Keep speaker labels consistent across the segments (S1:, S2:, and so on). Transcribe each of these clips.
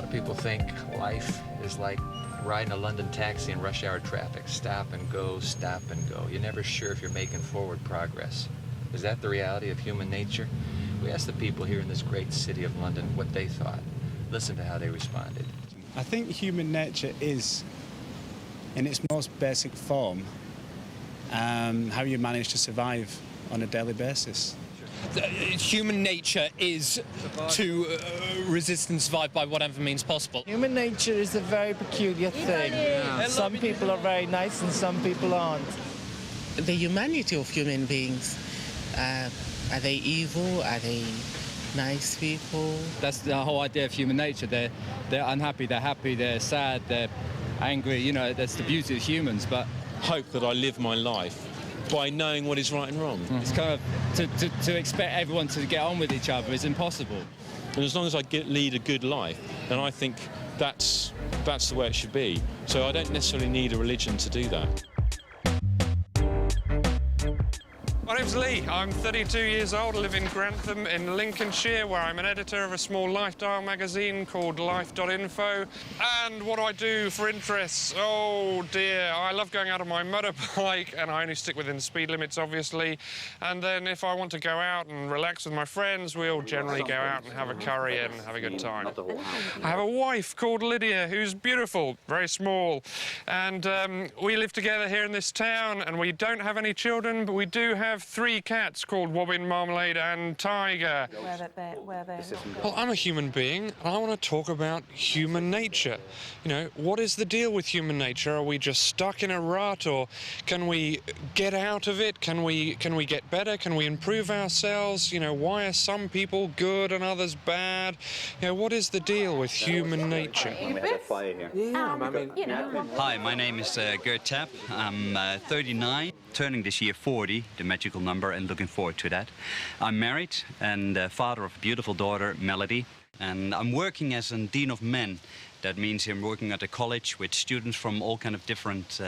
S1: of people think life is like riding a London taxi in rush hour traffic. Stop and go, stop and go. You're never sure if you're making forward progress. Is that the reality of human nature? We asked the people here in this great city of London what they thought. Listen to how they responded.
S2: I think human nature is, in its most basic form, how you manage to survive on a daily basis.
S3: Human nature is to resist and survive by whatever means possible.
S4: Human nature is a very peculiar thing. Yeah. Some people are very nice and some people aren't.
S5: The humanity of human beings. Are they evil? Are they nice people?
S6: That's the whole idea of human nature. They're unhappy, they're happy, they're sad, they're angry. You know, that's the beauty of humans. But
S7: hope that I live my life by knowing what is right and wrong.
S6: It's kind of to expect everyone to get on with each other is impossible.
S7: And as long as I lead a good life, then I think that's the way it should be. So I don't necessarily need a religion to do that.
S8: My name's Lee. I'm 32 years old. I live in Grantham in Lincolnshire, where I'm an editor of a small lifestyle magazine called life.info. And what do I do for interests? Oh, dear. I love going out on my motorbike, and I only stick within speed limits, obviously. And then if I want to go out and relax with my friends, we'll generally go out and have a curry and have a good time. I have a wife called Lydia, who's beautiful, very small. And we live together here in this town, and we don't have any children, but we do have 3 cats called Wobbin, Marmalade and Tiger.
S9: Where they're
S8: Well, I'm a human being, and I want to talk about human nature. You know, what is the deal with human nature? Are we just stuck in a rut, or can we get out of it? Can we get better? Can we improve ourselves? You know, why are some people good and others bad? You know, what is the deal with human nature?
S10: Hi, my name is Gert Tapp. I'm 39, turning this year 40, the magical number, and looking forward to that. I'm married and father of a beautiful daughter, Melody, and I'm working as a Dean of Men. That means I'm working at a college with students from all kind of different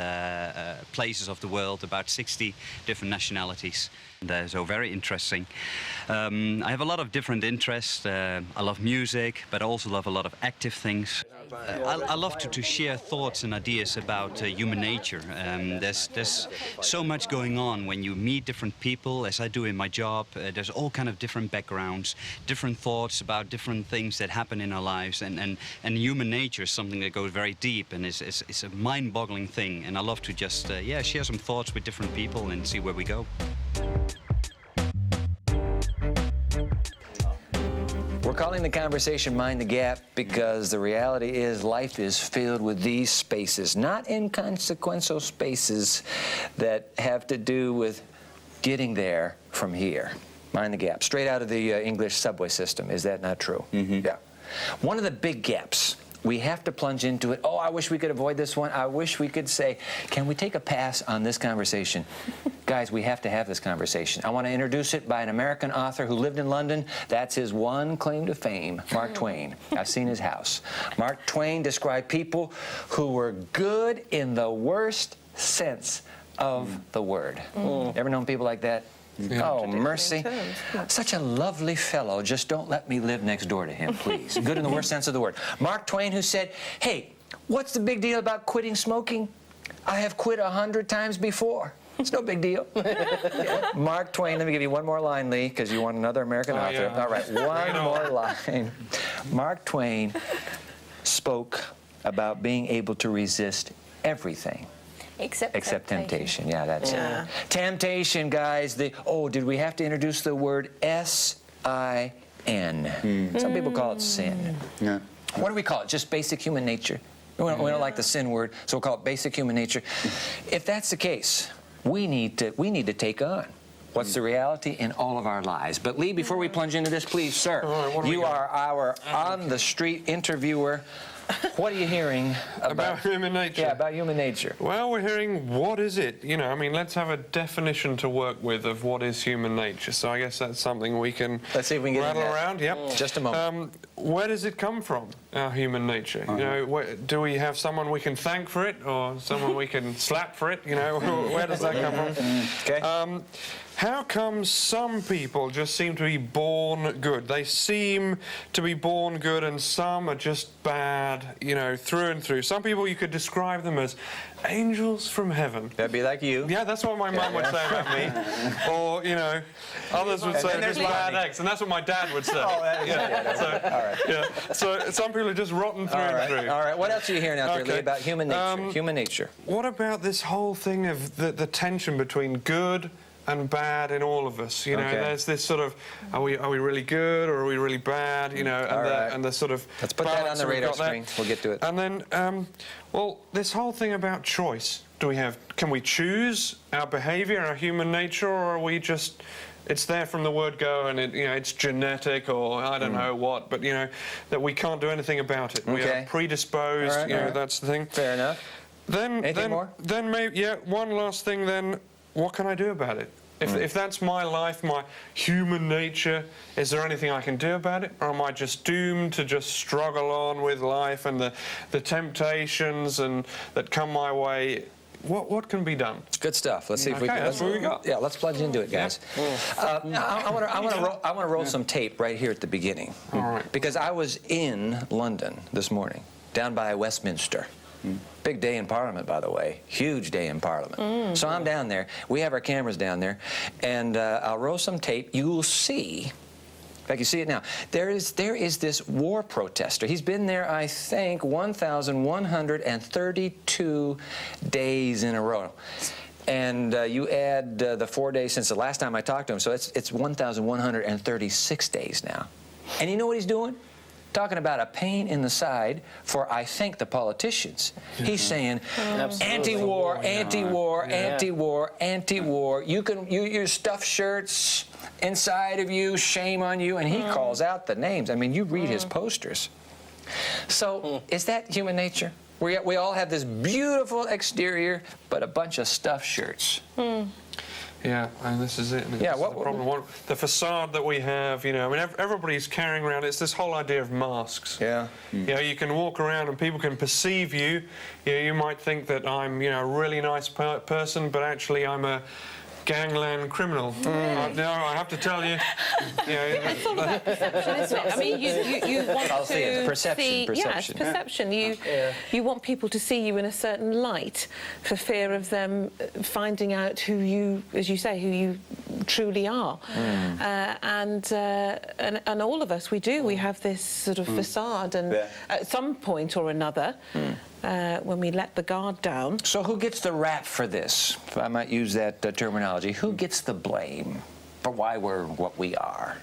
S10: places of the world, about 60 different nationalities. And, so very interesting. I have a lot of different interests. I love music, but I also love a lot of active things. I love to share thoughts and ideas about human nature. There's so much going on when you meet different people, as I do in my job. There's all kind of different backgrounds, different thoughts about different things that happen in our lives, and human nature is something that goes very deep and is a mind-boggling thing. And I love to just share some thoughts with different people and see where we go.
S1: We're calling the conversation Mind the Gap because the reality is life is filled with these spaces, not inconsequential spaces that have to do with getting there from here. Mind the gap. Straight out of the English subway system. Is that not true? Mm-hmm. Yeah. One of the big gaps. We have to plunge into it. Oh, I wish we could avoid this one. I wish we could say, can we take a pass on this conversation? Guys, we have to have this conversation. I want to introduce it by an American author who lived in London. That's his one claim to fame, Mark Twain. I've seen his house. Mark Twain described people who were good in the worst sense of the word. Ever known people like that? Yeah. Oh, mercy. Such a lovely fellow. Just don't let me live next door to him, please. Good in the worst sense of the word. Mark Twain, who said, hey, what's the big deal about quitting smoking? I have quit 100 times before. It's no big deal. Mark Twain, let me give you one more line, Lee, because you want another American author. Yeah. All right, one more line. Mark Twain spoke about being able to resist everything. Except temptation. Yeah, that's it. Temptation, guys. Did we have to introduce the word S-I-N? Some people call it sin. Yeah. What do we call it? Just basic human nature. We don't like the sin word, so we'll call it basic human nature. If that's the case, we need to take on what's the reality in all of our lives. But Lee, before we plunge into this, please, sir, you are our on-the-street interviewer. What are you hearing
S8: about human nature?
S1: Yeah, about human nature.
S8: Well, we're hearing, what is it? You know, I mean, let's have a definition to work with of what is human nature. So I guess that's something we can rattle around. Yep.
S1: Just a moment.
S8: Where does it come from, our human nature? You know, do we have someone we can thank for it, or someone we can slap for it? You know, where does that come from? Okay. how come some people just seem to be born good? They seem to be born good and some are just bad, you know, through and through. Some people, you could describe them as angels from heaven.
S1: That'd be like you.
S8: Yeah, that's what my mum would say about me. Or, you know, others would say there's bad eggs, and that's what my dad would say. So some people are just rotten through and through.
S1: All right, what else are you hearing out there, Lee, about human nature? Human nature.
S8: What about this whole thing of the tension between good and bad in all of us? You know, there's this sort of, are we really good or are we really bad? You know, and the sort of
S1: let's put that on the radar screen. We'll get to it.
S8: And then, well, this whole thing about choice. Can we choose our behaviour, our human nature, or are we just? It's there from the word go, and it's genetic, or I don't know what, but that we can't do anything about it. We are predisposed. That's the thing.
S1: Fair enough. Anything more?
S8: Then maybe one last thing. Then what can I do about it? If that's my life, my human nature, is there anything I can do about it, or am I just doomed to just struggle on with life and the temptations that come my way? What can be done?
S1: Good stuff. Let's see if we can.
S8: That's what we got.
S1: Yeah, let's plunge into it, guys. I want to roll some tape right here at the beginning.
S8: All right.
S1: Because I was in London this morning, down by Westminster. Big day in Parliament, by the way. Huge day in Parliament. So I'm down there. We have our cameras down there, and I'll roll some tape. You'll see. In fact, you see it now. There is this war protester. He's been there, I think, 1,132 days in a row. And you add the 4 days since the last time I talked to him, so it's 1,136 days now. And you know what he's doing? Talking about a pain in the side for, I think, the politicians. He's saying, anti-war, anti-war, anti-war, anti-war. Your stuffed shirts inside of you, shame on you, and he calls out the names. I mean, you read his posters. So, is that human nature? We all have this beautiful exterior, but a bunch of stuffed shirts.
S8: Yeah, and this is it.
S1: Yeah,
S8: what the problem? The facade that we have, I mean, everybody's carrying around. It's this whole idea of masks.
S1: Yeah.
S8: You can walk around and people can perceive you. You might think that I'm, a really nice person, but actually I'm a gangland criminal. No, I have to tell you.
S9: It's all about perception, isn't it? I mean, you want
S1: I'll
S9: to
S1: see it. Perception.
S9: see, yes, perception. You want people to see you in a certain light for fear of them finding out who you, as you say, who you truly are. And all of us, we do. We have this sort of facade, and at some point or another, when we let the guard down.
S1: So who gets the rap for this? If I might use that terminology. Who gets the blame for why we're what we are?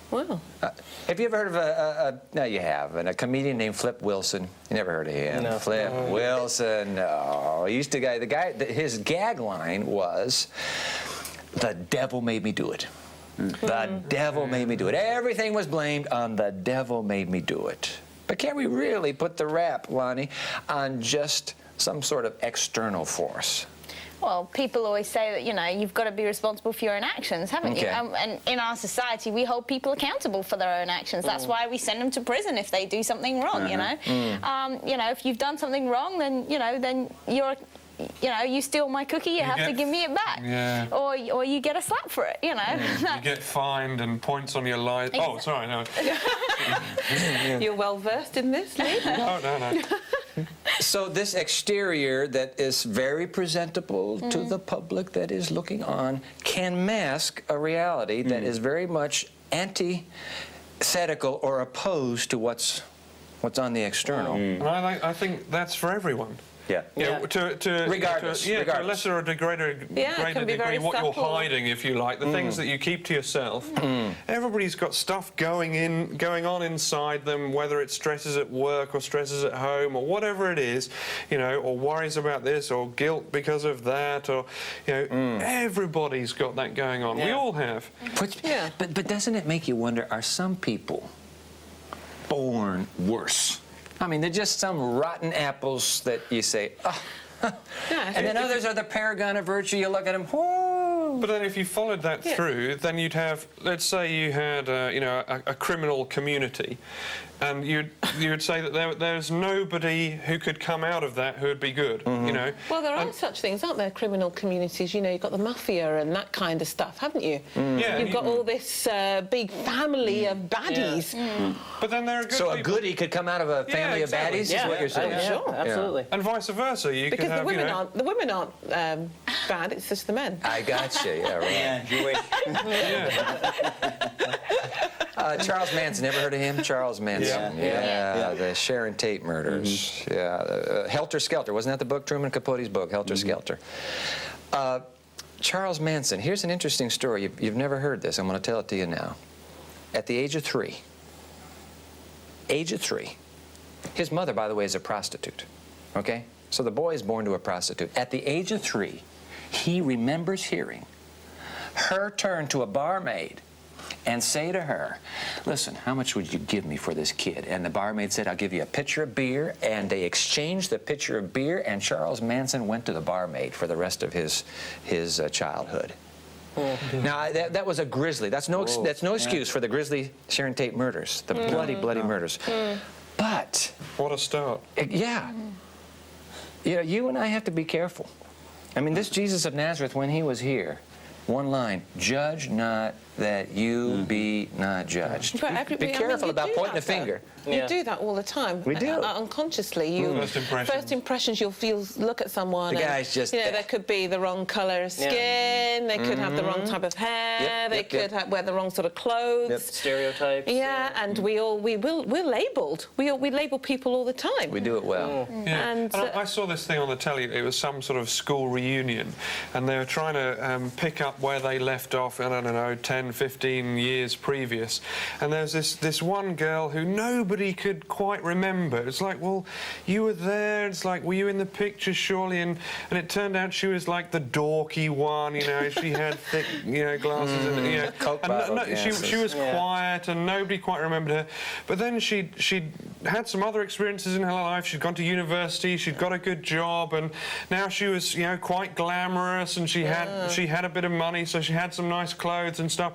S9: Well,
S1: have you ever heard of no, you have, a comedian named Flip Wilson? You never heard of him?
S4: No.
S1: Flip Wilson. No, he used to his gag line was, "The devil made me do it." The devil made me do it. Everything was blamed on the devil made me do it. But can't we really put the rap, Lonnie, on just some sort of external force?
S11: Well, people always say that, you've got to be responsible for your own actions, haven't you? And in our society, we hold people accountable for their own actions. That's why we send them to prison if they do something wrong, if you've done something wrong, then, then you're... you steal my cookie, you have to give me it back.
S8: Yeah.
S11: Or you get a slap for it, You
S8: get fined and points on your life. Oh, sorry, no.
S9: You're well versed in this, Lee.
S8: No.
S1: So this exterior that is very presentable to the public that is looking on can mask a reality that is very much antithetical or opposed to what's on the external.
S8: And I think that's for everyone.
S1: Regardless.
S8: To a lesser or greater degree, what you're hiding, if you like, the things that you keep to yourself. Everybody's got stuff going on inside them, whether it's stresses at work or stresses at home or whatever it is, or worries about this or guilt because of that, or everybody's got that going on. We all have.
S1: But doesn't it make you wonder? Are some people born worse? I mean, they're just some rotten apples that you say, and then others are the paragon of virtue. You look at them, whoa,
S8: But then if you followed that through, then you'd have, let's say you had, you know, a criminal community, and you'd say that there's nobody who could come out of that who would be good, you know.
S9: Well, there are such things, aren't there? Criminal communities. You know, you've got the mafia and that kind of stuff, haven't you?
S8: Yeah,
S9: you've got all this big family of baddies.
S8: But then there are good
S1: So
S8: people.
S1: a goodie could come out of a family of baddies, is what you're saying?
S4: Sure, absolutely.
S8: And vice versa. You
S9: Because
S8: could have,
S9: the women
S8: you know,
S9: aren't. The women aren't bad. It's just the men.
S1: I gotcha, yeah, right. Charles Manson, ever heard of him? Charles Manson. Yeah. The Sharon Tate murders. Yeah. Helter Skelter. Wasn't that the book? Truman Capote's book, Helter Skelter. Charles Manson. Here's an interesting story. You've never heard this. I'm going to tell it to you now. At the age of 3, his mother, by the way, is a prostitute. Okay? So the boy is born to a prostitute. At the age of 3, he remembers hearing her turn to a barmaid and say to her, listen, how much would you give me for this kid? And the barmaid said, I'll give you a pitcher of beer. And they exchanged the pitcher of beer, and Charles Manson went to the barmaid for the rest of his childhood. Now, that was a grisly. That's no excuse for the grisly Sharon Tate murders, the bloody murders. But...
S8: what a start.
S1: Yeah. You know, you and I have to be careful. I mean, this Jesus of Nazareth, when he was here, one line, judge not that you be not judged. Be careful about pointing a finger.
S9: You do that all the time.
S1: We do.
S9: Unconsciously. First impressions, you'll look at someone.
S1: The guy's just...
S9: You know, there could be the wrong colour of skin, they could have the wrong type of hair, they could wear the wrong sort of clothes.
S4: Stereotypes.
S9: Yeah, and we're labelled. We label people all the time.
S1: We do it well.
S9: And
S8: I saw this thing on the telly. It was some sort of school reunion, and they were trying to pick up where they left off, I don't know, 10, 15 years previous. And there's this one girl who nobody could quite remember. It's like, well, you were there. It's like, were you in the picture, surely? And it turned out she was like the dorky one, you know. She had thick, you know, glasses and, you know.
S1: Coke bottle,
S8: she was quiet, and nobody quite remembered her. But then she'd had some other experiences in her life. She'd gone to university. She'd got a good job, and now she was, you know, quite glamorous, and she had a bit of money, so she had some nice clothes and stuff.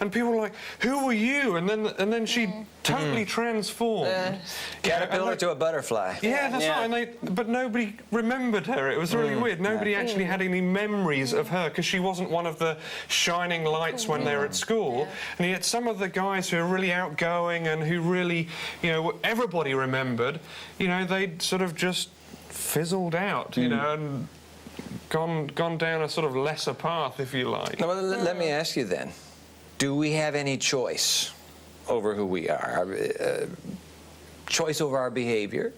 S8: And people were like, "Who were you?" And then she totally transformed.
S1: Caterpillar to a butterfly.
S8: Yeah, that's right. But nobody remembered her. It was really weird. Nobody actually had any memories of her because she wasn't one of the shining lights when they were at school. And yet some of the guys who are really outgoing and who really, you know, everybody remembered, you know, they'd sort of just fizzled out, you know, and gone down a sort of lesser path, if you like.
S1: Now, well, let me ask you then, do we have any choice over who we are? Choice over our behavior?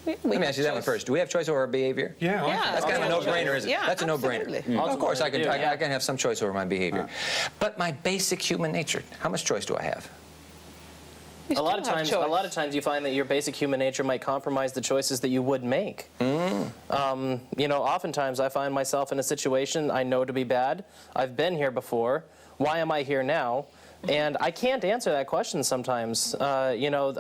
S1: Let me ask you that one first. Do we have choice over our behavior?
S8: Yeah.
S1: That's kind of a no-brainer, isn't it?
S9: Yeah,
S1: That's a no-brainer.
S9: absolutely.
S1: Of course, I can have some choice over my behavior. But my basic human nature, how much choice do I have?
S4: A lot of times you find that your basic human nature might compromise the choices that you would make. You know, oftentimes I find myself in a situation I know to be bad. I've been here before. Why am I here now? And I can't answer that question sometimes. You know,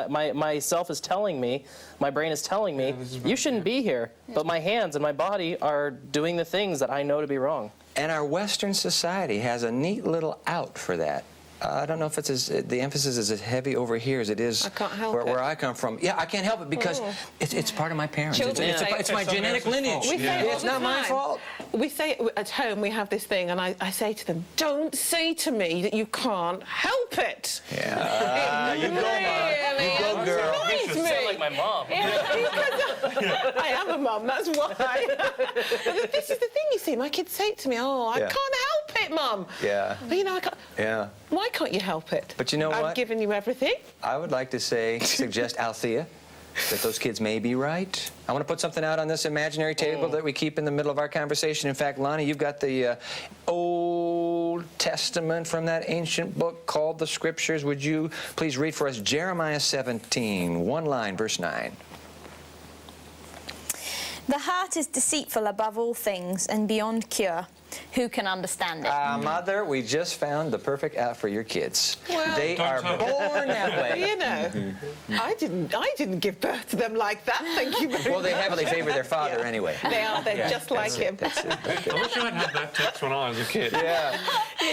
S4: my self is telling me, my brain is telling me, you shouldn't be here. But my hands and my body are doing the things that I know to be wrong.
S1: And our Western society has a neat little out for that. I don't know if it's the emphasis is as heavy over here as it is where I come from. Yeah, I can't help it because it's part of my parents. It's my genetic lineage. It's not my fault.
S9: We say at home, we have this thing, and I say to them, don't say to me that you can't help it.
S1: Yeah. You go, Mom. You go, girl.
S4: You sound like my mom.
S9: I am a mum, that's why. But this is the thing, you see, my kids say to me, oh, I can't help it, Mum.
S1: Yeah.
S9: But, you know, I can't.
S1: Yeah.
S9: Why can't you help it?
S1: But you know what?
S9: I've given you everything.
S1: I would like to suggest, Althea, that those kids may be right. I want to put something out on this imaginary table that we keep in the middle of our conversation. In fact, Lonnie, you've got the Old Testament from that ancient book called the Scriptures. Would you please read for us Jeremiah 17, one line, verse 9.
S11: The heart is deceitful above all things and beyond cure. Who can understand it?
S1: Mother, we just found the perfect app for your kids.
S9: Well,
S1: they are born that way.
S9: You know. I didn't give birth to them like that. Thank you very much.
S1: Well, they heavily favor their father anyway.
S9: They are. They're just like him.
S8: I wish I'd had that text when I was a kid.
S1: Yeah.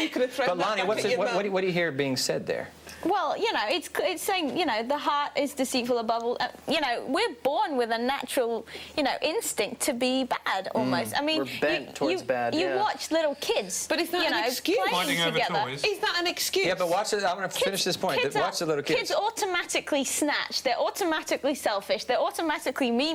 S9: You could have thrown
S1: But
S9: that
S1: Lonnie,
S9: back at your mum.
S1: what do you hear being said there?
S11: Well, you know, it's saying, you know, the heart is deceitful above all. You know, we're born with a natural, you know, instinct to be bad almost. I mean,
S4: we're bent towards bad.
S11: You watch little kids,
S9: but is that an excuse?
S11: Playing together.
S9: Is that an excuse?
S1: Yeah, but watch it. I'm going to finish this point. Watch the little kids.
S11: Kids automatically snatch. They're automatically selfish. They're automatically me.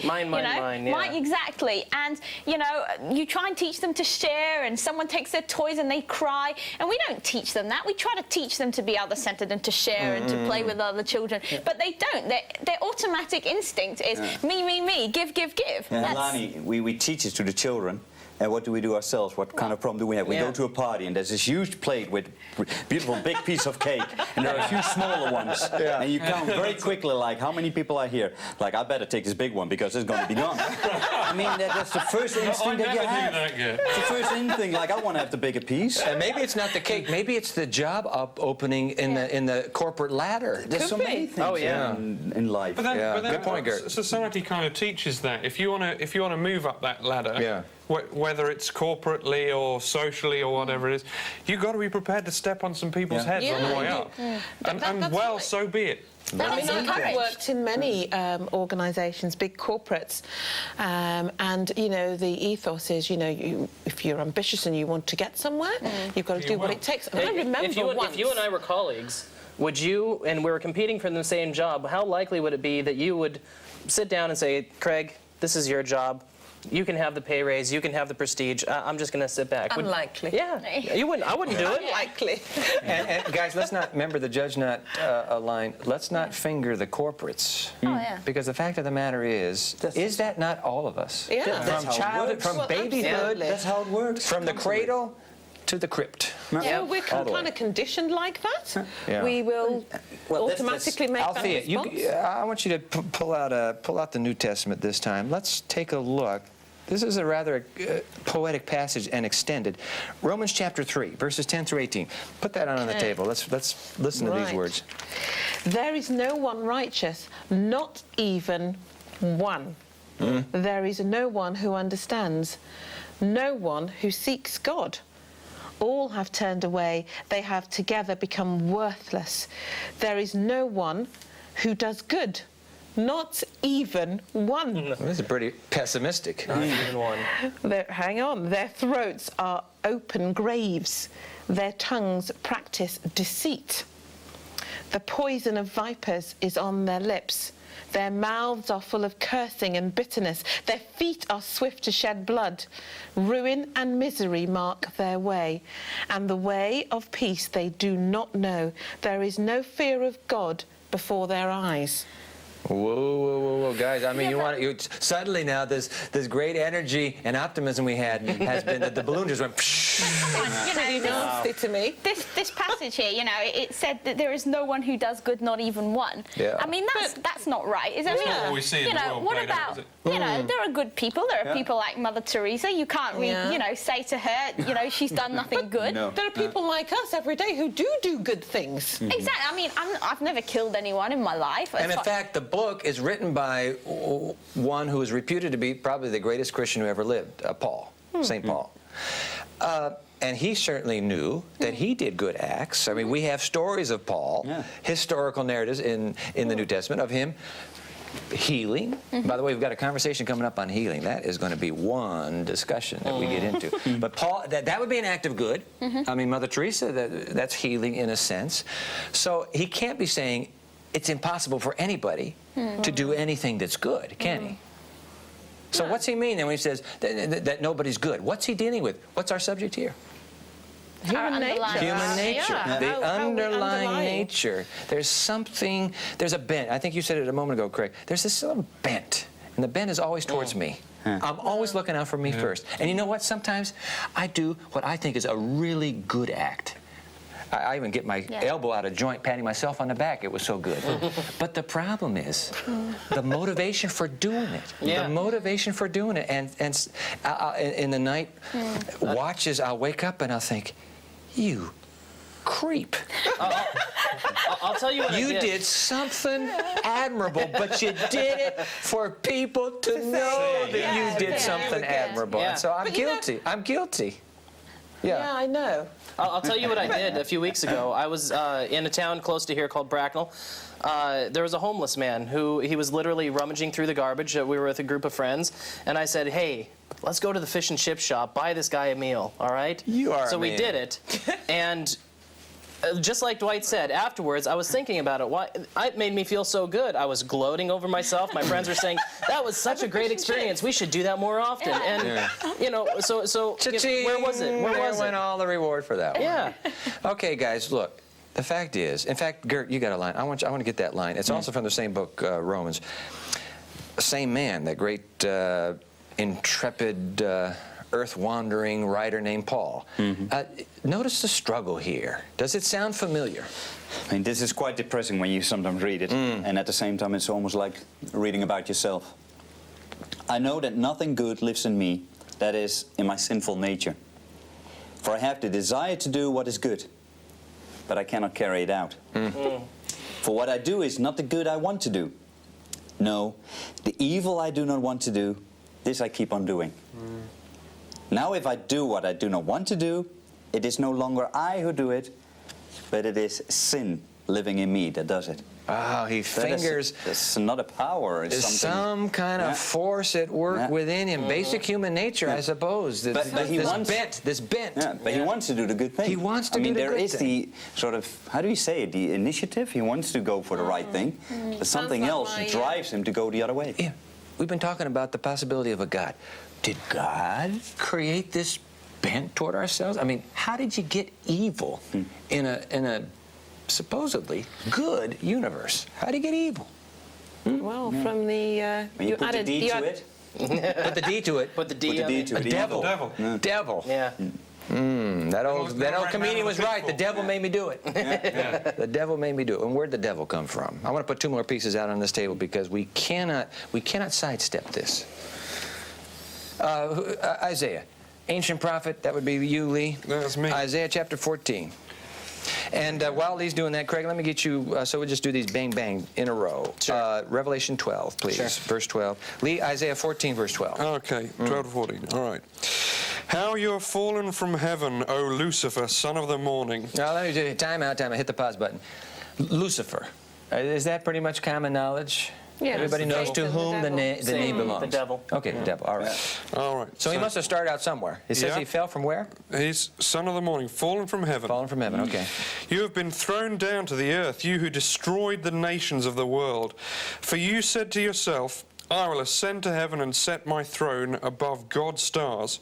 S4: Mine, yeah.
S11: Exactly. And, you know, you try and teach them to share, and someone takes their toys and they cry. And we don't teach them that. We try to teach them to be other-centered and to share and to play with other children. But they don't. Their automatic instinct is me, give.
S12: Yeah, Lonnie, we teach it to the children. And what do we do ourselves? What kind of problem do we have? We go to a party and there's this huge plate with beautiful big piece of cake, and there are a few smaller ones. And you count very quickly, like, how many people are here? Like, I better take this big one because it's going to be gone. I mean, that's the first instinct that you have. It's the first instinct, like, I want to have the bigger piece.
S1: And maybe it's not the cake. Maybe it's the job opening in the corporate ladder.
S12: There's so many things in life.
S8: But then
S1: Good point, Gert.
S8: Society kind of teaches that if you want to move up that ladder, whether it's corporately or socially or whatever it is, you've got to be prepared to step on some people's heads on the way up. And well, so be it.
S9: I mean, I've worked in many organisations, big corporates, and, you know, the ethos is, you know, if you're ambitious and you want to get somewhere, you've got to do what it takes. And I remember
S4: if you and I were colleagues, would you, and we were competing for the same job, how likely would it be that you would sit down and say, Craig, this is your job. You can have the pay raise. You can have the prestige. I'm just going to sit back.
S9: Unlikely.
S4: You wouldn't. I wouldn't do it.
S9: Unlikely.
S1: And guys, let's not remember the judge not a line. Let's not finger the corporates. Because the fact of the matter is that not all of us? From childhood, from babyhood.
S12: That's how it works.
S1: From the cradle to the crypt.
S9: Yeah, we're kind of conditioned like that. We will automatically make that response.
S1: I want you to pull out the New Testament this time. Let's take a look. This is a rather poetic passage and extended. Romans chapter 3, verses 10 through 18. Put that on the table. Let's listen to these words.
S9: There is no one righteous, not even one. There is no one who understands, no one who seeks God. All have turned away. They have together become worthless. There is no one who does good. Not even one.
S1: This is pretty pessimistic.
S4: Not even one.
S9: Hang on. Their throats are open graves. Their tongues practice deceit. The poison of vipers is on their lips. Their mouths are full of cursing and bitterness. Their feet are swift to shed blood. Ruin and misery mark their way, and the way of peace they do not know. There is no fear of God before their eyes.
S1: Whoa, guys! I mean, suddenly now this great energy and optimism we had has been that the balloon just went.
S9: Pretty nasty to me.
S11: This passage here, you know, it said that there is no one who does good, not even one. I mean, that's not right, is it?
S8: That's not what we see in the world
S11: what
S8: played
S11: about?
S8: out, is it?
S11: You know, there are good people. There are people like Mother Teresa. You can't you know, say to her, you know, she's done nothing good.
S9: There are people like us every day who do good things.
S11: Exactly. I mean, I've never killed anyone in my life.
S1: And in fact, the book is written by one who is reputed to be probably the greatest Christian who ever lived, Paul, St. Paul. And he certainly knew that he did good acts. I mean, we have stories of Paul, historical narratives in the New Testament of him healing. By the way, we've got a conversation coming up on healing. That is going to be one discussion that we get into. But Paul, that would be an act of good. I mean, Mother Teresa, that's healing in a sense. So he can't be saying it's impossible for anybody to do anything that's good, can he? So what's he mean then when he says that nobody's good? What's he dealing with? What's our subject here?
S9: Human nature.
S1: Human nature. The underlying nature. There's something, there's a bent. I think you said it a moment ago, Craig. There's this little bent, and the bent is always towards me. I'm always looking out for me first. And you know what? Sometimes I do what I think is a really good act. I even get my elbow out of joint patting myself on the back. It was so good. But the problem is the motivation for doing it. The motivation for doing it. And in the night watches, I'll wake up and I'll think, you creep.
S4: I'll tell you what
S1: you did something admirable, but you did it for people to know that you did something admirable.
S4: Yeah.
S1: And so I'm guilty. I'm guilty.
S9: Yeah, I know.
S4: I'll tell you what I did a few weeks ago. I was in a town close to here called Bracknell. There was a homeless man he was literally rummaging through the garbage. We were with a group of friends, and I said, hey, let's go to the fish and chip shop, buy this guy a meal, all right?
S1: You are
S4: So
S1: a
S4: we
S1: man.
S4: did it, and just like Dwight said, afterwards, I was thinking about it. It made me feel so good. I was gloating over myself. My friends were saying, that was such a great experience. We should do that more often. And, you know, so where was it? Where was
S1: went
S4: it?
S1: all the reward for that one.
S4: Yeah.
S1: Okay, guys, look. The fact is, in fact, Gert, you got a line. I want to get that line. It's also from the same book, Romans. Same man, that great intrepid earth-wandering writer named Paul. Notice the struggle here. Does it sound familiar?
S12: I mean, this is quite depressing when you sometimes read it, and at the same time it's almost like reading about yourself. I know that nothing good lives in me, that is, in my sinful nature. For I have the desire to do what is good, but I cannot carry it out. For what I do is not the good I want to do. No, the evil I do not want to do, this I keep on doing. Now if I do what I do not want to do, it is no longer I who do it, but it is sin living in me that does it.
S1: Oh, he fingers...
S12: It's not a power. It's
S1: There's
S12: something,
S1: some kind of force at work within him. Basic human nature, I suppose.
S12: But he wants...
S1: This bent.
S12: Yeah, but he wants to do the good thing.
S1: He wants to do the good thing.
S12: I mean, there is the sort of, how do you say it, the initiative. He wants to go for the right thing, but something else drives him to go the other way.
S1: Yeah. We've been talking about the possibility of a God. Did God create this bent toward ourselves? I mean, how did you get evil in a supposedly good universe? How do you get evil?
S9: Well, from the...
S12: When you put the D to it.
S1: Put the D to it.
S4: Put the D
S1: to it. Devil. Devil.
S4: Yeah.
S1: That old comedian was right. The devil made me do it. The devil made me do it. And where'd the devil come from? I want to put two more pieces out on this table because we cannot sidestep this. Isaiah, ancient prophet. That would be you, Lee.
S8: That's me.
S1: Isaiah chapter 14. And while Lee's doing that, Craig, let me get you, so we'll just do these bang, bang in a row.
S4: Sure.
S1: Revelation 12, please. Sure. Verse 12. Lee, Isaiah 14, verse 12.
S8: Okay, 12 to 14. All right. How you have fallen from heaven, O Lucifer, son of the morning.
S1: Now, let me do time out. Hit the pause button. Lucifer. Is that pretty much common knowledge?
S9: Yeah,
S1: everybody knows to whom the name belongs.
S4: The devil.
S1: Okay, the devil. All right.
S8: All right.
S1: So he must have started out somewhere. It says he fell from where?
S8: He's son of the morning, fallen from heaven.
S1: Fallen from heaven, okay.
S8: You have been thrown down to the earth, you who destroyed the nations of the world. For you said to yourself, I will ascend to heaven and set my throne above God's stars.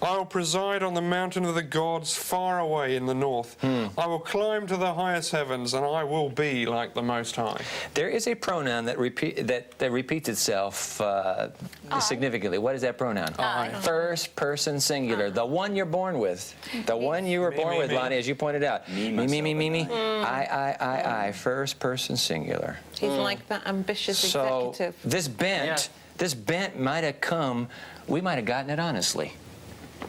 S8: I will preside on the mountain of the gods far away in the north. I will climb to the highest heavens, and I will be like the Most High.
S1: There is a pronoun that repeats itself significantly. What is that pronoun?
S11: I.
S1: First person singular. The one you're born with. The one you were born with, Lonnie, as you pointed out. Me. I. First person singular.
S9: He's like that ambitious executive.
S1: So this bent might have come, we might have gotten it honestly.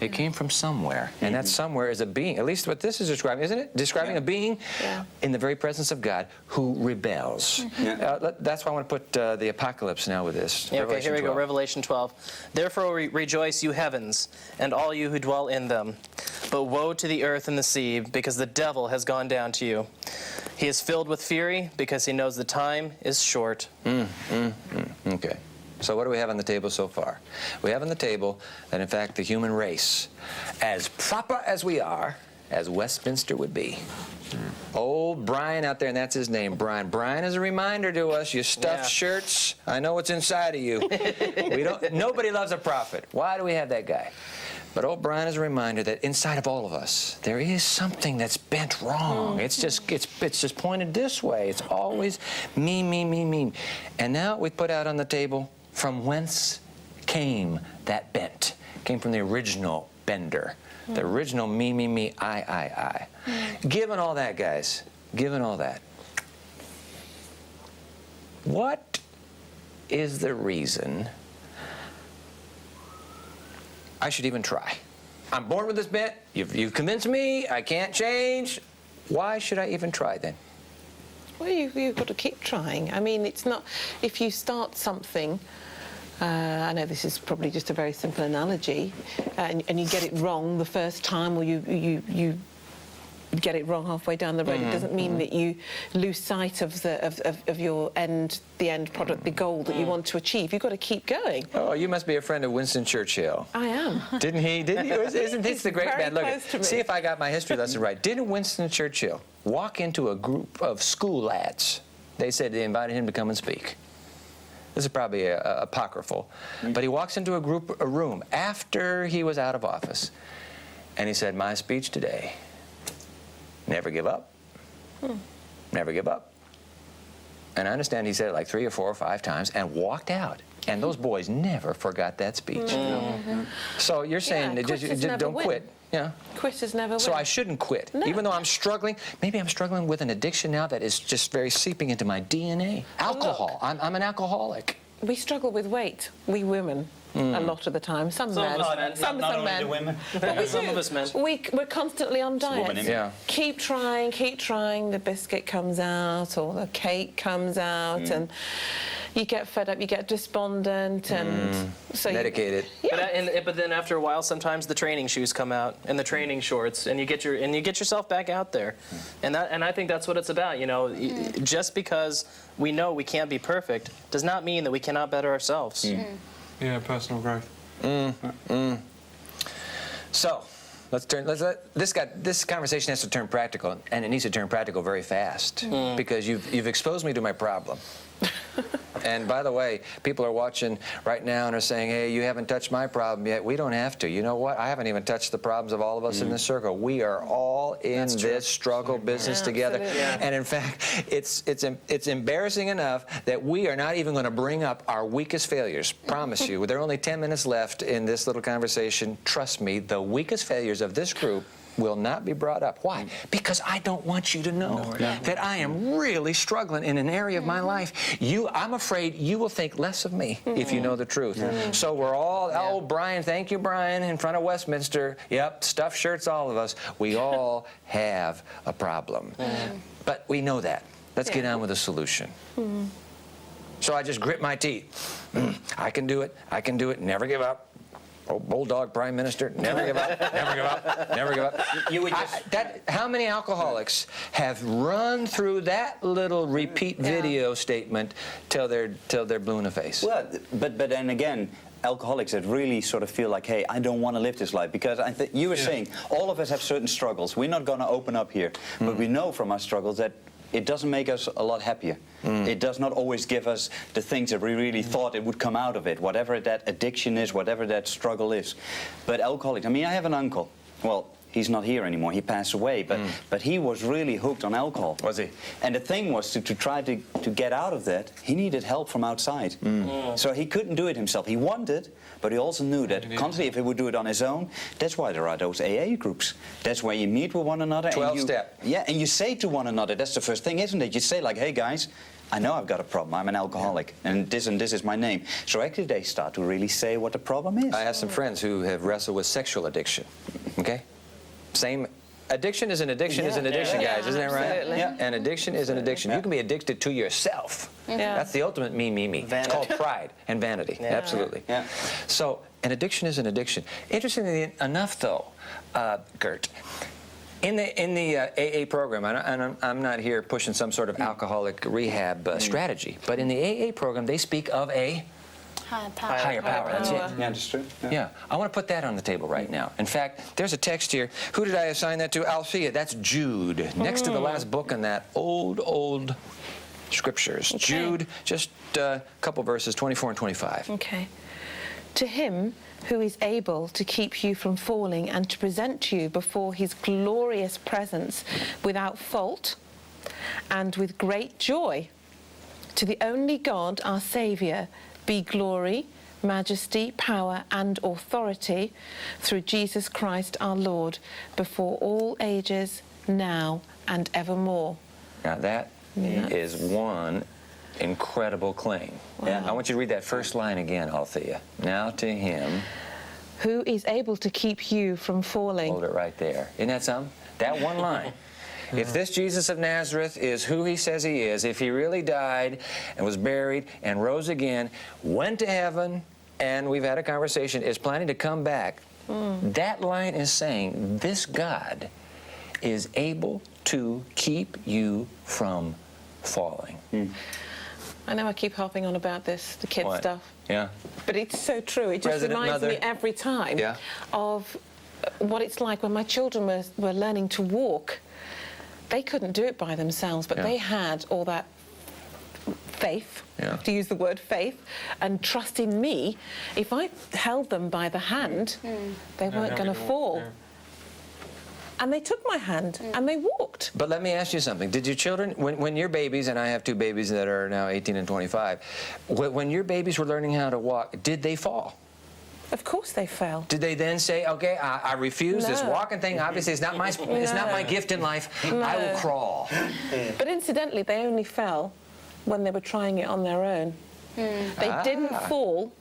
S1: It came from somewhere, and that somewhere is a being. At least what this is describing, isn't it? Describing a being in the very presence of God who rebels. That's why I want to put the apocalypse now with this.
S4: Okay, here we go, Revelation 12. Therefore rejoice, you heavens, and all you who dwell in them. But woe to the earth and the sea, because the devil has gone down to you. He is filled with fury, because he knows the time is short.
S1: Okay. So what do we have on the table so far? We have on the table that, in fact, the human race, as proper as we are, as Westminster would be. Old Brian out there, and that's his name, Brian. Brian is a reminder to us, you stuffed shirts, I know what's inside of you. Nobody loves a prophet. Why do we have that guy? But old Brian is a reminder that inside of all of us, there is something that's bent wrong. It's just pointed this way. It's always me. And now we put out on the table from whence came that bent. It came from the original bender. The original me, I. Given all that, guys, given all that, what is the reason I should even try? I'm born with this bent. You've convinced me I can't change. Why should I even try then?
S9: Well, you've got to keep trying. I mean, it's not... If you start something... I know this is probably just a very simple analogy, and you get it wrong the first time, or you get it wrong halfway down the road. It doesn't mean that you lose sight of your the end product, the goal that you want to achieve. You've got to keep going.
S1: Oh, you must be a friend of Winston Churchill.
S9: I am.
S1: Didn't he? Isn't this the great man? Look,
S9: close to me.
S1: see if I got my history lesson right. Didn't Winston Churchill walk into a group of school lads? They said they invited him to come and speak. This is probably apocryphal, but he walks into a room after he was out of office, and he said, "My speech today, never give up, never give up." And I understand he said it like 3 or 4 or 5 times and walked out. And those boys never forgot that speech. So you're saying that just don't quit. Yeah.
S9: Quitters never win.
S1: So I shouldn't quit.
S9: No.
S1: Even though I'm struggling, maybe I'm struggling with an addiction now that is just very seeping into my DNA. Alcohol. I'm an alcoholic.
S9: We struggle with weight, we women. A lot of the time. Some men.
S12: Some men.
S9: But
S4: Some of us men.
S9: We're constantly on diets.
S1: Yeah.
S9: Keep trying, keep trying. The biscuit comes out or the cake comes out, and you get fed up, you get despondent, and so
S1: medicated.
S4: But then after a while, sometimes the training shoes come out and the training shorts, and you get yourself back out there, and I think that's what it's about. You know, just because we know we can't be perfect does not mean that we cannot better ourselves.
S8: Yeah, personal growth.
S1: So, this conversation has to turn practical, and it needs to turn practical very fast, because you've exposed me to my problem. And by the way, people are watching right now and are saying, "Hey, you haven't touched my problem yet." We don't have to. You know what? I haven't even touched the problems of all of us in this circle. We are all in this struggle business together. And in fact, it's embarrassing enough that we are not even going to bring up our weakest failures. Promise you. There are only 10 minutes left in this little conversation. Trust me, the weakest failures of this group will not be brought up. Why? Because I don't want you to know that I am really struggling in an area of my life. I'm afraid you will think less of me if you know the truth. So we're all, oh, Brian, thank you, Brian, in front of Westminster. Yep, stuffed shirts, all of us. We all have a problem. But we know that. Let's get on with the solution. So I just grit my teeth. I can do it. I can do it. Never give up. Oh, bulldog prime minister, never give up, never give up, never give up.
S12: You would just...
S1: How many alcoholics have run through that little repeat video statement till they're blue in the face?
S12: Well, but then again, alcoholics that really sort of feel like, hey, I don't want to live this life, because you were saying all of us have certain struggles. We're not going to open up here, but we know from our struggles that it doesn't make us a lot happier. It does not always give us the things that we really thought it would come out of it, whatever that addiction is, whatever that struggle is. But alcoholics, I mean, I have an uncle. Well, he's not here anymore. He passed away, but he was really hooked on alcohol.
S1: Was he?
S12: And the thing was to try to get out of that, he needed help from outside. So he couldn't do it himself. He wanted, but he also knew that constantly if he would do it on his own, that's why there are those AA groups. That's where you meet with one another.
S1: 12-step.
S12: Yeah, and you say to one another, that's the first thing, isn't it? You say like, hey guys, I know I've got a problem. I'm an alcoholic, and this is my name. So actually they start to really say what the problem is.
S1: I have some friends who have wrestled with sexual addiction, okay? Same. Addiction is an addiction is an addiction, guys. Isn't that right?
S9: Absolutely.
S1: Yeah. An addiction is an addiction. You can be addicted to yourself. That's the ultimate me. It's called pride and vanity. Absolutely. So an addiction is an addiction. Interestingly enough, though, Gert, in the AA program, and I'm not here pushing some sort of alcoholic rehab strategy, but in the AA program, they speak of a higher power. That's it.
S12: Yeah, that's true.
S1: Yeah, I want to put that on the table right now. In fact, there's a text here. Who did I assign that to? Althea. That's Jude. Next to the last book in that old scriptures. Okay. Jude, just a couple verses, 24 and 25.
S9: Okay. To him who is able to keep you from falling and to present you before his glorious presence without fault and with great joy. To the only God, our Saviour, be glory, majesty, power and authority through Jesus Christ our Lord, before all ages, now and evermore.
S1: Now that is one incredible claim. Wow. I want you to read that first line again, Althea. Now to him
S9: who is able to keep you from falling.
S1: Hold it right there. Isn't that something? That one line. If this Jesus of Nazareth is who he says he is, if he really died and was buried and rose again, went to heaven, and we've had a conversation, is planning to come back, that line is saying this God is able to keep you from falling.
S9: I know I keep harping on about this, the kid stuff.
S1: Yeah.
S9: But it's so true. It just reminds me every time of what it's like when my children were learning to walk. They couldn't do it by themselves, but they had all that faith, to use the word faith, and trust in me. If I held them by the hand, they weren't going to fall. And they took my hand and they walked.
S1: But let me ask you something. Did your children, when your babies, and I have 2 babies that are now 18 and 25, when your babies were learning how to walk, did they fall?
S9: Of course they fell.
S1: Did they then say, okay, I refuse this walking thing? Obviously, it's not my gift in life. I will crawl.
S9: But incidentally, they only fell when they were trying it on their own. They didn't fall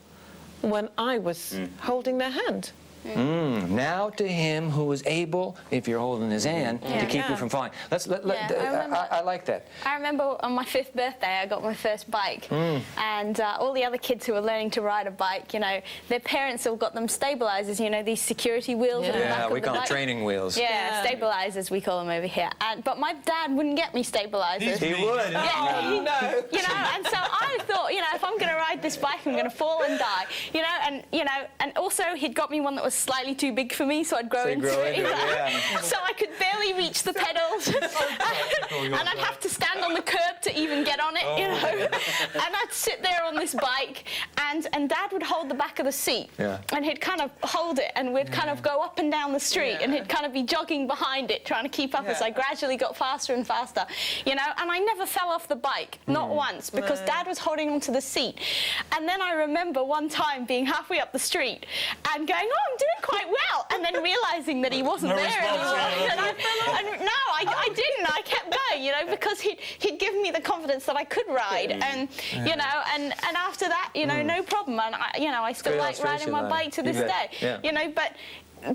S9: when I was holding their hand.
S1: Now to him who is able, if you're holding his hand, to keep you from falling. I like that.
S11: I remember on my 5th birthday, I got my first bike, and all the other kids who were learning to ride a bike, you know, their parents all got them stabilizers, you know, these security wheels.
S1: Yeah, we call them training wheels.
S11: Yeah, stabilizers we call them over here. But my dad wouldn't get me stabilizers.
S1: He would.
S11: Yeah, you know, and so I thought, you know, if I'm going to ride this bike, I'm going to fall and die, and also he'd got me one that was slightly too big for me, so I'd grow into it. So I could barely reach the pedals, and I'd have to stand on the curb to even get on it, you know. And I'd sit there on this bike, and Dad would hold the back of the seat, and he'd kind of hold it, and we'd kind of go up and down the street, and he'd kind of be jogging behind it, trying to keep up as I gradually got faster and faster, you know. And I never fell off the bike, not once, because Dad was holding onto the seat. And then I remember one time being halfway up the street and going, oh, I'm doing quite well, and then realising that he wasn't there anymore. And I didn't. I kept going, you know, because he'd given me the confidence that I could ride, and you know, and after that, you know, no problem. And I still like riding my bike to this day, you know. But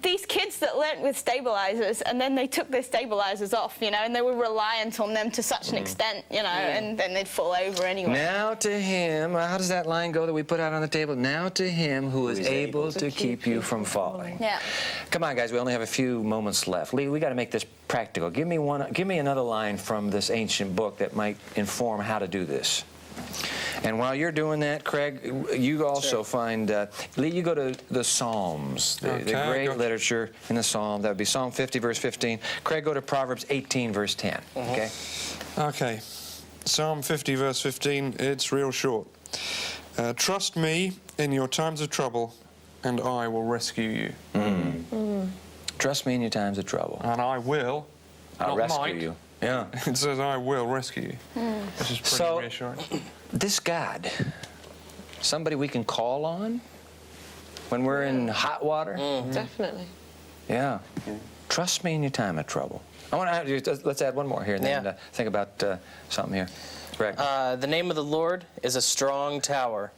S11: these kids that learnt with stabilizers, and then they took their stabilizers off, you know, and they were reliant on them to such an extent, you know, and then they'd fall over anyway.
S1: Now to him, how does that line go that we put out on the table? Now to him who is able to keep you from falling.
S11: Yeah.
S1: Come on, guys, we only have a few moments left. Lee, we got to make this practical. Give me another line from this ancient book that might inform how to do this. And while you're doing that, Craig, you also find, Lee, you go to the Psalms, the great literature in the Psalm. That would be Psalm 50, verse 15. Craig, go to Proverbs 18, verse 10, okay?
S8: Okay. Psalm 50, verse 15, it's real short. Trust me in your times of trouble, and I will rescue you.
S1: Trust me in your times of trouble.
S8: And I will.
S1: I'll rescue you. Yeah.
S8: It says, I will rescue you. This is pretty reassuring.
S1: This God, somebody we can call on when we're in hot water?
S9: Definitely.
S1: Yeah. Trust me in your time of trouble. Let's add one more here and then think about something here. Rick.
S4: The name of the Lord is a strong tower.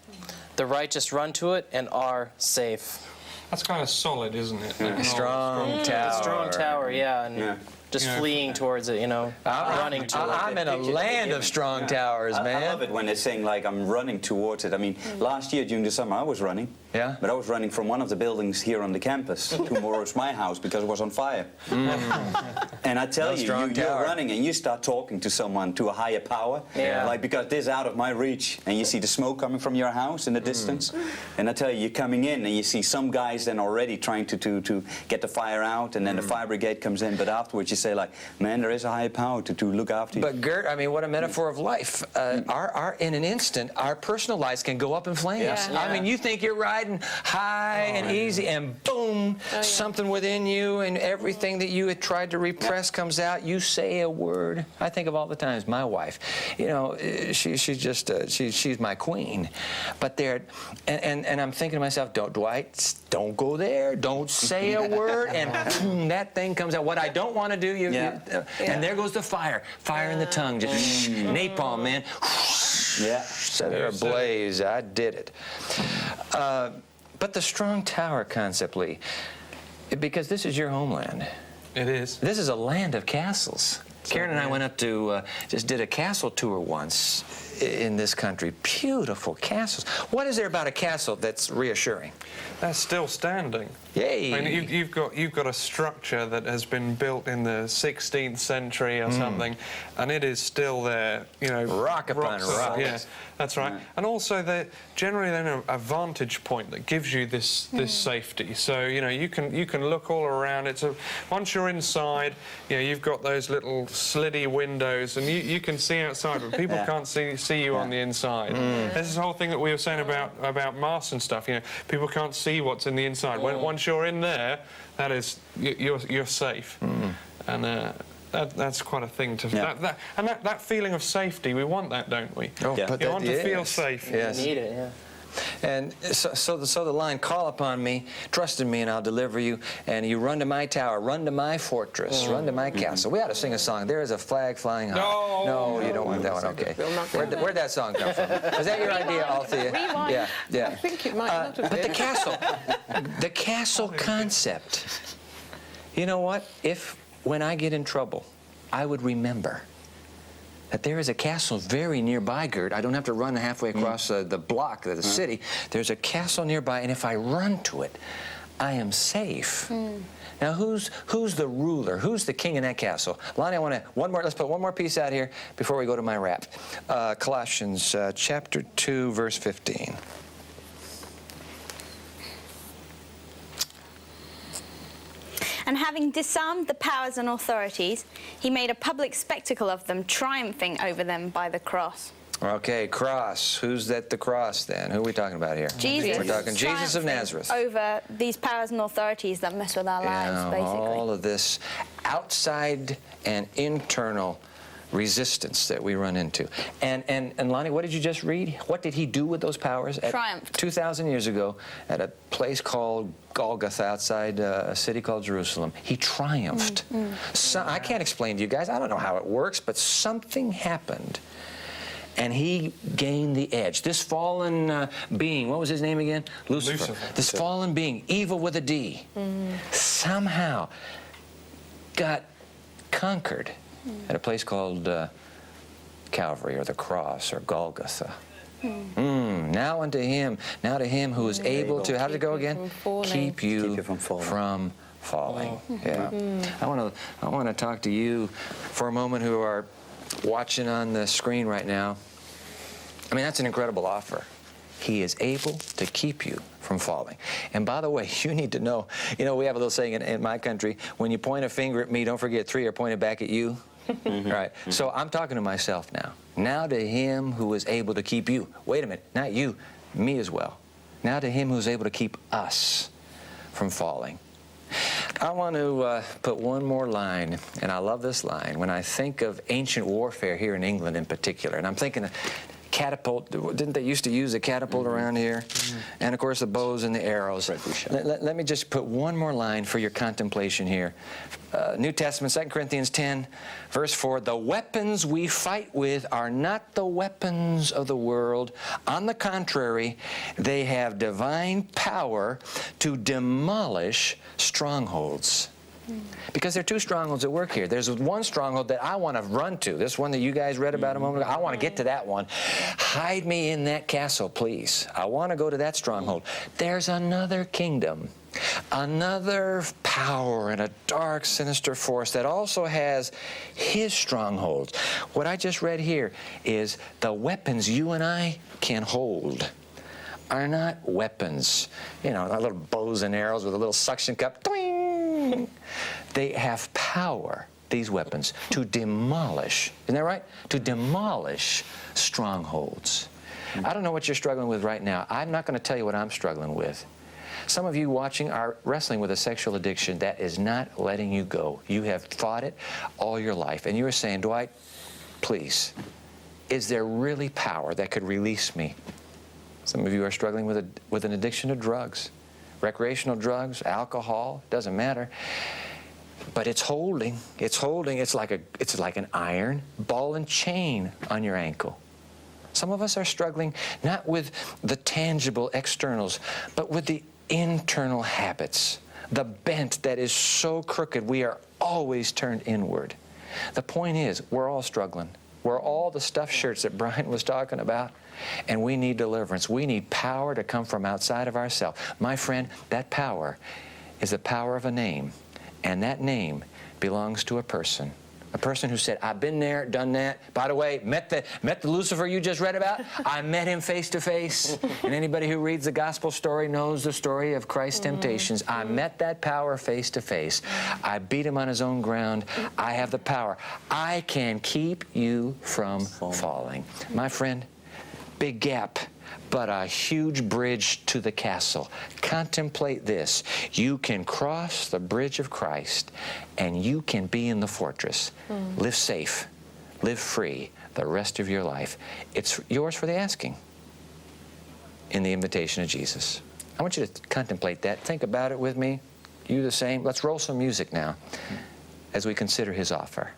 S4: The righteous run to it and are safe.
S8: That's kind of solid, isn't it?
S1: Strong tower.
S4: A strong tower, and just fleeing towards it, you know, running to it.
S1: I'm in a land of strong towers, man.
S12: I love it when they're saying, like, I'm running towards it. I mean, last year during the summer I was running.
S1: Yeah?
S12: But I was running from one of the buildings here on the campus towards my house because it was on fire. And I tell you, you're running and you start talking to someone, to a higher power. Like, because this is out of my reach, and you see the smoke coming from your house in the distance. And I tell you, you're coming in and you see some guys then already trying to get the fire out, and then the fire brigade comes in. But afterwards you say, like, man, there is a higher power to look after you.
S1: But Gert, I mean, what a metaphor of life. In an instant, our personal lives can go up in flames. I mean, you think you're riding high and easy, and boom, something within you and everything that you had tried to repress comes out. You say a word. I think of all the times my wife, you know, she's my queen. But there, and I'm thinking to myself, don't go there. Don't say a word, and boom, that thing comes out. What I don't want to do, and there goes the fire. Fire in the tongue, just napalm, man. Set it ablaze. I did it. But the strong tower concept, Lee, because this is your homeland.
S8: It is.
S1: This is a land of castles. Karen and I went up to, just did a castle tour once in this country. Beautiful castles. What is there about a castle that's reassuring?
S8: They're still standing.
S1: Yay!
S8: I mean, you've got a structure that has been built in the 16th century or something, and it is still there. You know,
S1: rock upon rock.
S8: Yeah, that's right. And also, they're generally then a vantage point that gives you this safety. So you know, you can look all around. Once you're inside, you know, you've got those little sliddy windows, and you can see outside, but people can't see you on the inside. This is the whole thing that we were saying about Mars and stuff. You know, people can't see what's in the inside. Once you're in there, that is you're safe, and that's quite a thing to that feeling of safety. We want that, don't we?
S1: Oh,
S8: you want to feel safe.
S1: Yes.
S4: You need it, yeah.
S1: And so the line, call upon me, trust in me, and I'll deliver you. And you run to my tower, run to my fortress, run to my castle. We ought to sing a song. There is a flag flying high. No, you don't want that one. Okay. Where'd that song come from? Was that your idea, Althea? Yeah.
S9: I think it might not have
S1: But
S9: been.
S1: the castle concept. You know what? When I get in trouble, I would remember that there is a castle very nearby, Gert. I don't have to run halfway across the block of the city. There's a castle nearby, and if I run to it, I am safe. Now, who's the ruler? Who's the king in that castle? Lonnie, let's put one more piece out here before we go to my wrap. Colossians chapter 2, verse 15.
S11: And having disarmed the powers and authorities, he made a public spectacle of them, triumphing over them by the cross.
S1: Okay, cross. Who's at the cross then? Who are we talking about here?
S11: Jesus.
S1: We're talking Jesus of Nazareth.
S11: Over these powers and authorities that mess with our lives, basically.
S1: All of this outside and internal resistance that we run into. And Lonnie, what did you just read? What did he do with those powers?
S11: Triumphed.
S1: 2,000 years ago at a place called Golgotha outside a city called Jerusalem. He triumphed. So, I can't explain to you guys. I don't know how it works, but something happened. And he gained the edge. This fallen being, what was his name again? Lucifer. This fallen being, evil with a D, somehow got conquered at a place called Calvary or the cross or Golgotha. Now to him who is able to, how did it go again? Keep you from falling. I want to talk to you for a moment who are watching on the screen right now. I mean, that's an incredible offer. He is able to keep you from falling. And by the way, you need to know, we have a little saying in my country, when you point a finger at me, don't forget 3 are pointed back at you. Right. So I'm talking to myself now. Now to him who is able to keep you. Wait a minute, not you, me as well. Now to him who is able to keep us from falling. I want to put one more line, and I love this line. When I think of ancient warfare here in England in particular, and I'm thinking of catapult, didn't they used to use a catapult around here? And of course the bows and the arrows. Let me just put one more line for your contemplation here. New Testament, 2 Corinthians 10, verse 4, the weapons we fight with are not the weapons of the world. On the contrary, they have divine power to demolish strongholds. Because there are 2 strongholds at work here. There's one stronghold that I want to run to. This one that you guys read about a moment ago. I want to get to that one. Hide me in that castle, please. I want to go to that stronghold. There's another kingdom, another power and a dark, sinister force that also has his strongholds. What I just read here is the weapons you and I can hold are not weapons. Little bows and arrows with a little suction cup. Twing! They have power, these weapons, to demolish, isn't that right? To demolish strongholds. I don't know what you're struggling with right now. I'm not going to tell you what I'm struggling with. Some of you watching are wrestling with a sexual addiction that is not letting you go. You have fought it all your life, and you're saying, Dwight, please, is there really power that could release me? Some of you are struggling with an addiction to drugs, recreational drugs, alcohol, doesn't matter. But it's holding. It's like an iron ball and chain on your ankle. Some of us are struggling not with the tangible externals, but with the internal habits, the bent that is so crooked we are always turned inward. The point is, we're all struggling. We're all the stuffed shirts that Brian was talking about, and we need deliverance. We need power to come from outside of ourselves. My friend, that power is the power of a name, and that name belongs to a person. A person who said, I've been there, done that. By the way, met the Lucifer you just read about. I met him face to face. And anybody who reads the gospel story knows the story of Christ's temptations. I met that power face to face. I beat him on his own ground. I have the power. I can keep you from falling. My friend, big gap, but a huge bridge to the castle. Contemplate this. You can cross the bridge of Christ, and you can be in the fortress. Live safe, live free the rest of your life. It's yours for the asking in the invitation of Jesus. I want you to contemplate that. Think about it with me. You the same. Let's roll some music now as we consider his offer.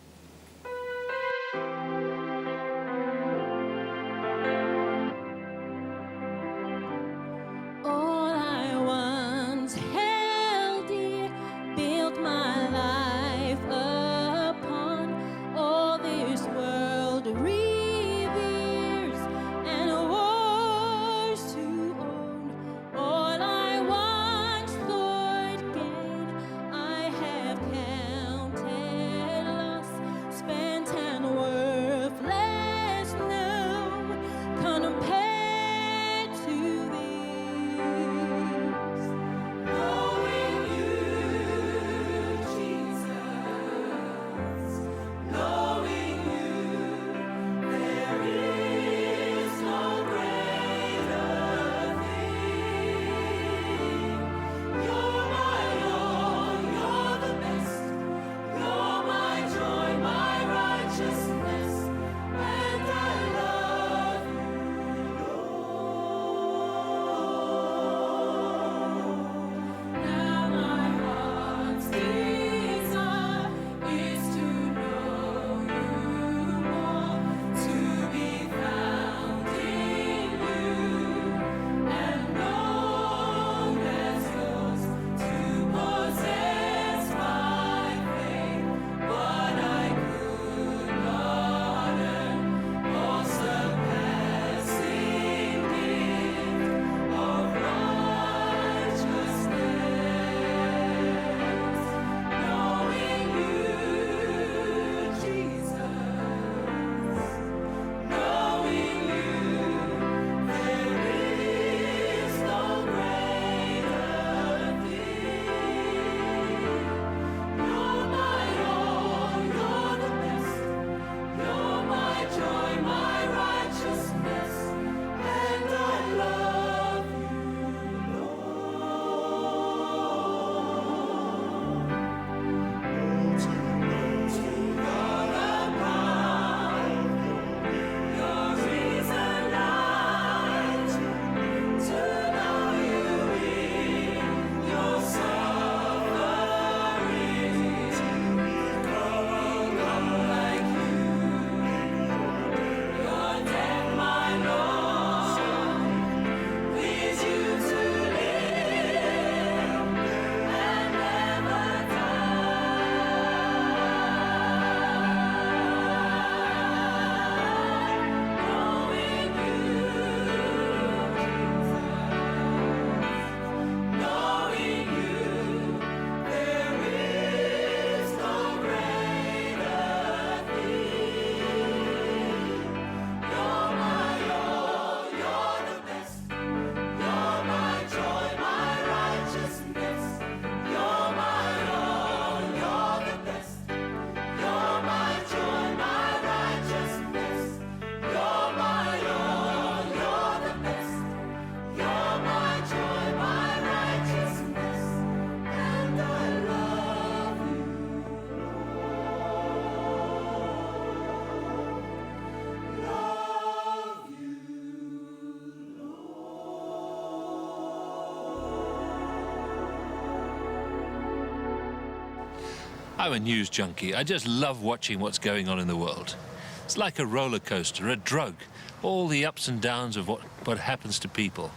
S13: I'm a news junkie. I just love watching what's going on in the world. It's like a roller coaster, a drug, all the ups and downs of what happens to people.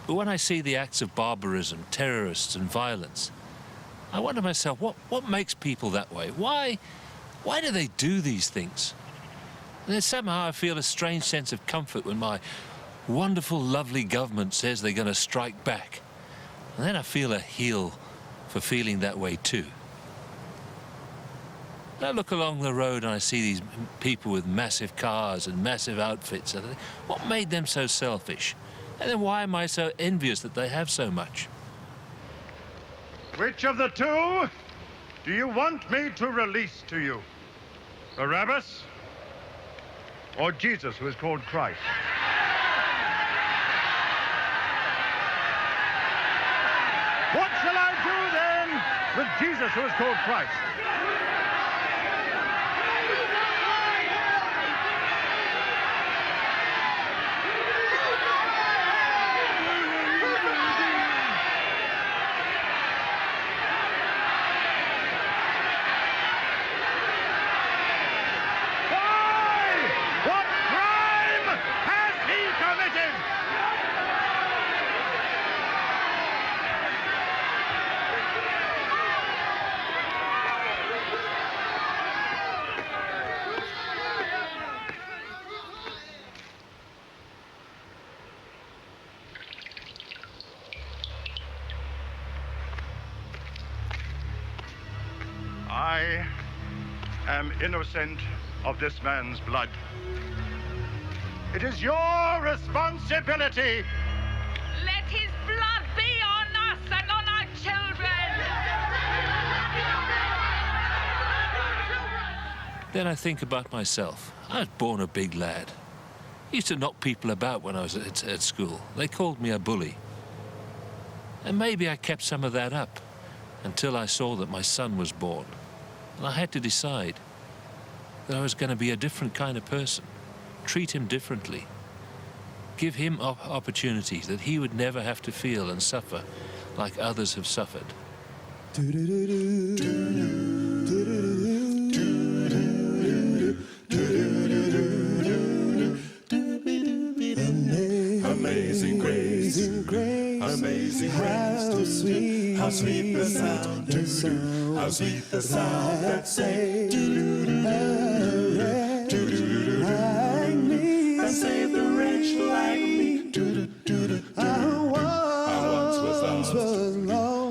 S13: But when I see the acts of barbarism, terrorists and violence, I wonder myself, what makes people that way? Why Why do they do these things? And then somehow I feel a strange sense of comfort when my wonderful, lovely government says they're going to strike back. And then I feel a heel for feeling that way too. I look along the road and I see these people with massive cars and massive outfits. And I think, what made them so selfish? And then why am I so envious that they have so much?
S14: Which of the two do you want me to release to you? Barabbas or Jesus, who is called Christ? What shall I do then with Jesus, who is called Christ? I am innocent of this man's blood. It is your responsibility.
S15: Let his blood be on us and on our children.
S13: Then I think about myself. I was born a big lad. I used to knock people about when I was at school. They called me a bully. And maybe I kept some of that up until I saw that my son was born. And I had to decide that I was going to be a different kind of person, treat him differently, give him opportunities that he would never have to feel and suffer like others have suffered.
S16: Amazing grace, amazing grace, how sweet the sound, how sweet the sound that saved, like me, and saved a wretch like me.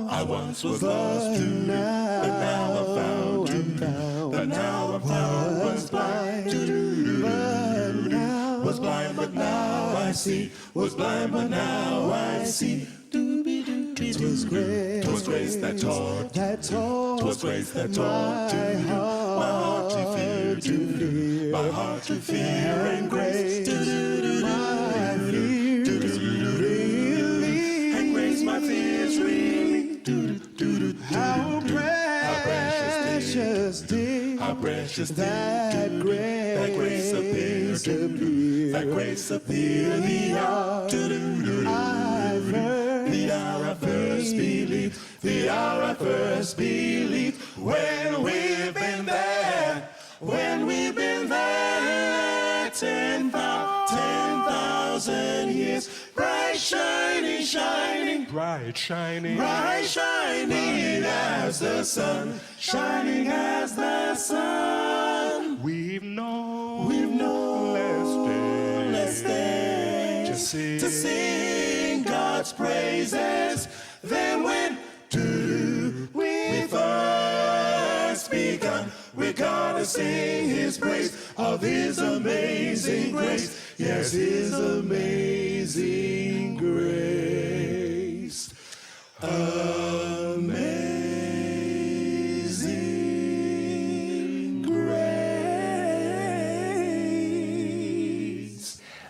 S16: I once was lost, but now I'm found, but now I'm found, was blind, but now I see, was blind, but now I see. 'Twas grace that taught, 'twas grace that taught my heart to fear, my heart to fear, and grace my fears relieve, and grace my fears relieve. How precious dear, how precious that grace appears to me, that grace appeared the hour I've heard, the hour I first believed, the hour I first believed, when we've been there, 10,000 years, bright shining, shining, bright shining, bright shining as the sun, shining as the sun. We've known less days to sing God's praises than when we first begun. We're gonna sing His praise of His amazing grace. Yes, His amazing grace. Amazing grace.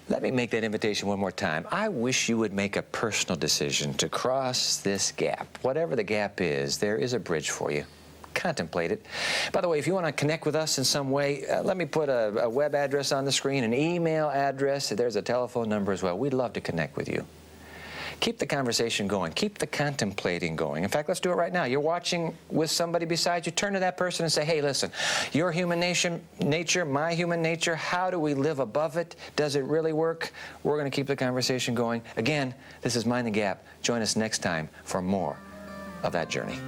S1: Let me make that invitation one more time. I wish you would make a personal decision to cross this gap. Whatever the gap is, there is a bridge for you. Contemplate it. By the way, if you want to connect with us in some way, let me put a web address on the screen, an email address. There's a telephone number as well. We'd love to connect with you. Keep the conversation going. Keep the contemplating going. In fact, let's do it right now. You're watching with somebody beside you. Turn to that person and say, hey, listen, your human nature, my human nature, how do we live above it? Does it really work? We're going to keep the conversation going. Again, this is Mind the Gap. Join us next time for more of that journey.